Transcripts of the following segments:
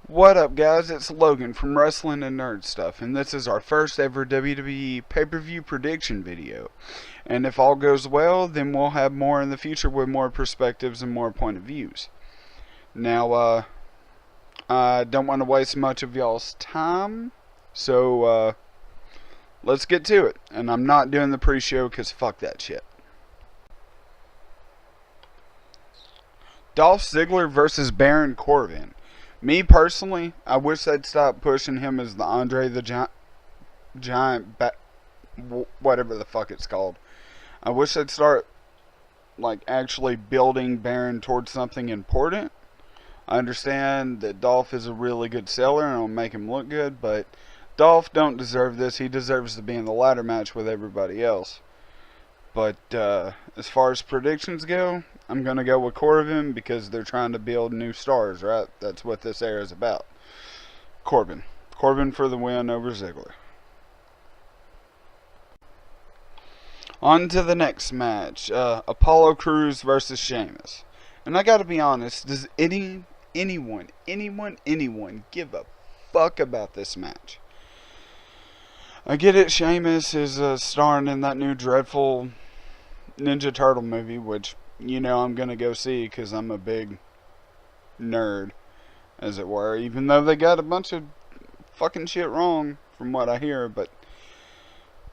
What up, guys? It's Logan from Wrestling and Nerd Stuff, and this is our first ever WWE pay-per-view prediction video. And if all goes well, then we'll have more in the future with more perspectives and more point of views. Now, I don't want to waste much of y'all's time, so let's get to it. And I'm not doing the pre-show because fuck that shit. Dolph Ziggler versus Baron Corbin. Me personally, I wish they'd stop pushing him as the Andre the Giant, whatever the fuck it's called. I wish they'd start actually building Baron towards something important. I understand that Dolph is a really good seller and it'll make him look good, but Dolph don't deserve this. He deserves to be in the ladder match with everybody else. But as far as predictions go, I'm going to go with Corbin because they're trying to build new stars, right? That's what this era is about. Corbin. Corbin for the win over Ziggler. On to the next match. Apollo Crews versus Sheamus. And I got to be honest, does anyone give a fuck about this match? I get it, Sheamus is starring in that new dreadful Ninja Turtle movie, which, you know, I'm going to go see because I'm a big nerd, as it were. Even though they got a bunch of fucking shit wrong from what I hear, but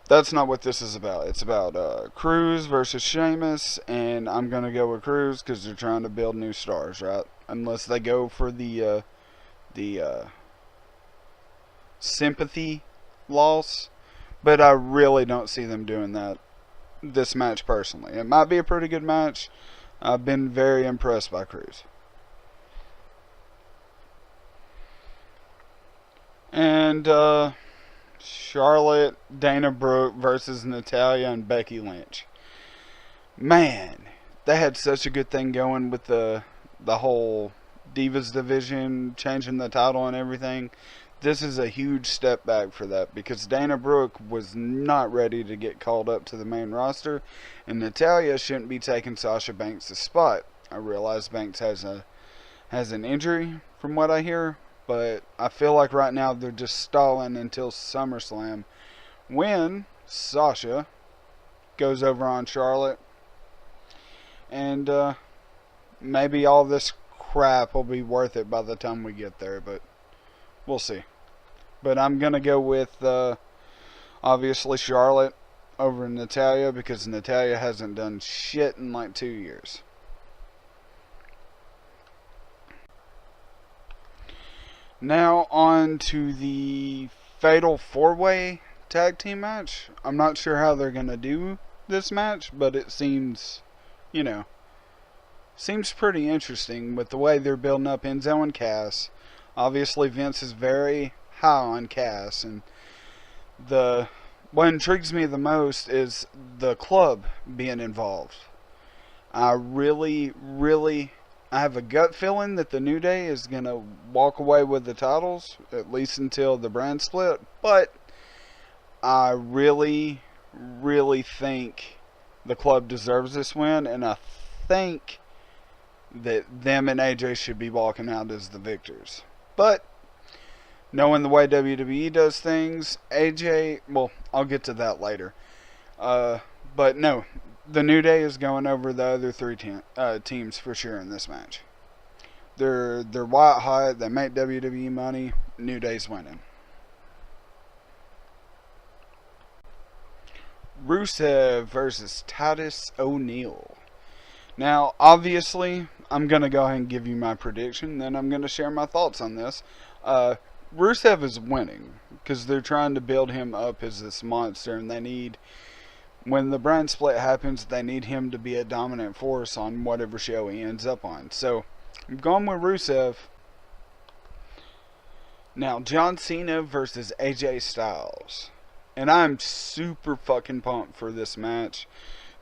that's not what this is about. It's about Crews versus Sheamus, and I'm going to go with Crews because they're trying to build new stars, right? Unless they go for the sympathy loss, but I really don't see them doing that this match personally. It might be a pretty good match. I've been very impressed by Crews. And Charlotte, Dana Brooke versus Natalya and Becky Lynch. Man, they had such a good thing going with the whole Divas division, changing the title and everything. This is a huge step back for that because Dana Brooke was not ready to get called up to the main roster, and Natalya shouldn't be taking Sasha Banks' spot. I realize Banks has an injury from what I hear, but I feel like right now they're just stalling until SummerSlam when Sasha goes over on Charlotte, and maybe all this crap will be worth it by the time we get there, but we'll see. But I'm going to go with, obviously, Charlotte over Natalya because Natalya hasn't done shit in like 2 years. Now on to the Fatal 4-Way Tag Team match. I'm not sure how they're going to do this match, but it seems, seems pretty interesting with the way they're building up Enzo and Cass. Obviously, Vince is very high on Cass, and what intrigues me the most is the club being involved. I have a gut feeling that the New Day is going to walk away with the titles, at least until the brand split, but I really think the club deserves this win, and I think that them and AJ should be walking out as the victors. But knowing the way WWE does things, AJ, well, I'll get to that later. But no, the New Day is going over the other three teams for sure in this match. They're white hot. They make WWE money. New Day's winning. Rusev versus Titus O'Neil. Now, obviously, I'm going to go ahead and give you my prediction, then I'm going to share my thoughts on this. Rusev is winning because they're trying to build him up as this monster, and when the brand split happens, they need him to be a dominant force on whatever show he ends up on. So, I'm going with Rusev. Now, John Cena versus AJ Styles. And I'm super fucking pumped for this match.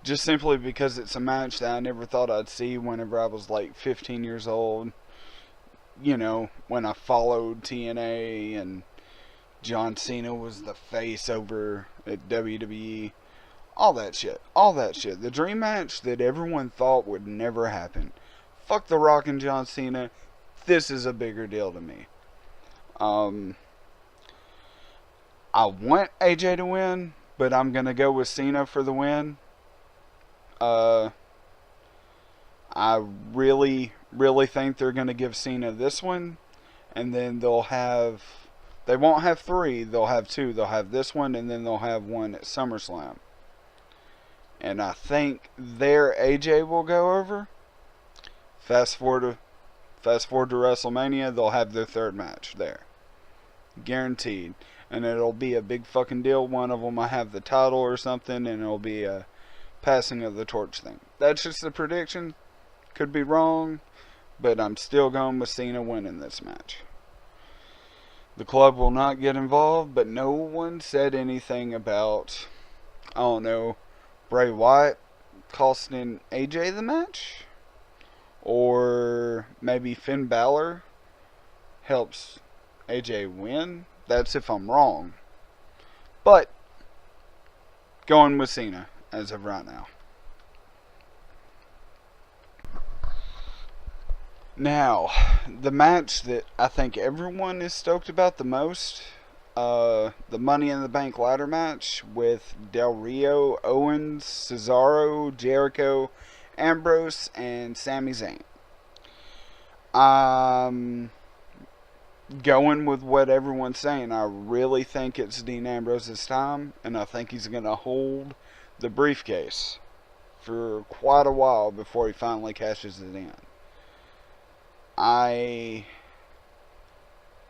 Just simply because it's a match that I never thought I'd see whenever I was like 15 years old. When I followed TNA and John Cena was the face over at WWE. All that shit. The dream match that everyone thought would never happen. Fuck The Rock and John Cena. This is a bigger deal to me. Um, I want AJ to win, but I'm gonna go with Cena for the win. Uh, I really, really think they're gonna give Cena this one, and then they won't have three, they'll have two. They'll have this one, and then they'll have one at SummerSlam. And I think there AJ will go over. Fast forward to WrestleMania, they'll have their third match there. Guaranteed. And it'll be a big fucking deal. One of them will have the title or something, and it'll be a passing of the torch thing. That's just a prediction. Could be wrong, but I'm still going with Cena winning this match. The club will not get involved, but no one said anything about, I don't know, Bray Wyatt costing AJ the match? Or maybe Finn Balor helps AJ win? That's if I'm wrong. But, going with Cena as of right now. Now, the match that I think everyone is stoked about the most, the Money in the Bank ladder match with Del Rio, Owens, Cesaro, Jericho, Ambrose, and Sami Zayn. I'm going with what everyone's saying. I really think it's Dean Ambrose's time, and I think he's going to hold the briefcase for quite a while before he finally cashes it in. I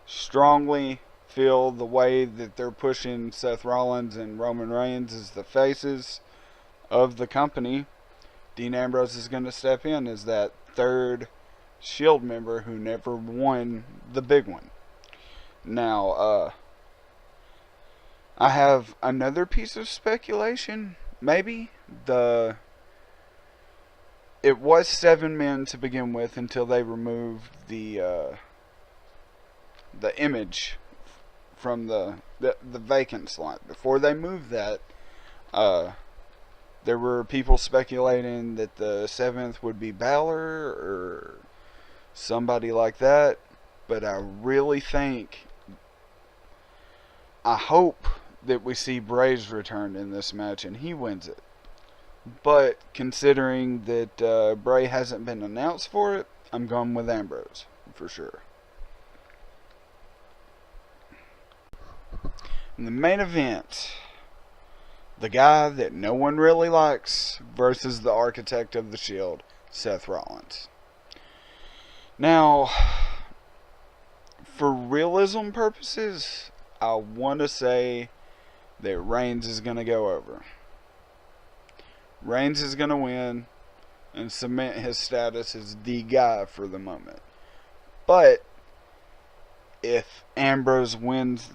strongly feel the way that they're pushing Seth Rollins and Roman Reigns as the faces of the company, Dean Ambrose is going to step in as that third Shield member who never won the big one. Now, I have another piece of speculation. Maybe it was 7 men to begin with until they removed the image from the vacant slot. Before they moved that, there were people speculating that the 7th would be Balor or somebody like that. But I really think, I hope that we see Bray's return in this match and he wins it. But considering that Bray hasn't been announced for it, I'm going with Ambrose for sure. In the main event, the guy that no one really likes versus the architect of the Shield, Seth Rollins. Now, for realism purposes, I want to say that Reigns is going to go over. Reigns is going to win and cement his status as the guy for the moment. But if Ambrose wins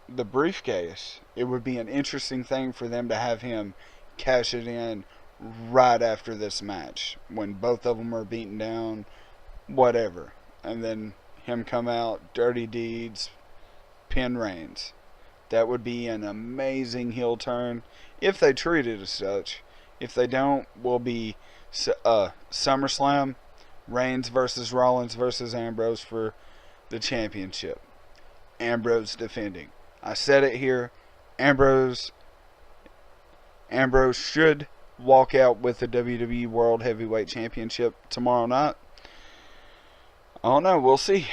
the briefcase, it would be an interesting thing for them to have him cash it in right after this match when both of them are beaten down, whatever, and then him come out, dirty deeds, pin Reigns. That would be an amazing heel turn if they treat it as such. If they don't, will be SummerSlam, Reigns versus Rollins versus Ambrose for the championship. Ambrose defending. I said it here. Ambrose should walk out with the WWE World Heavyweight Championship tomorrow night. I don't know. We'll see.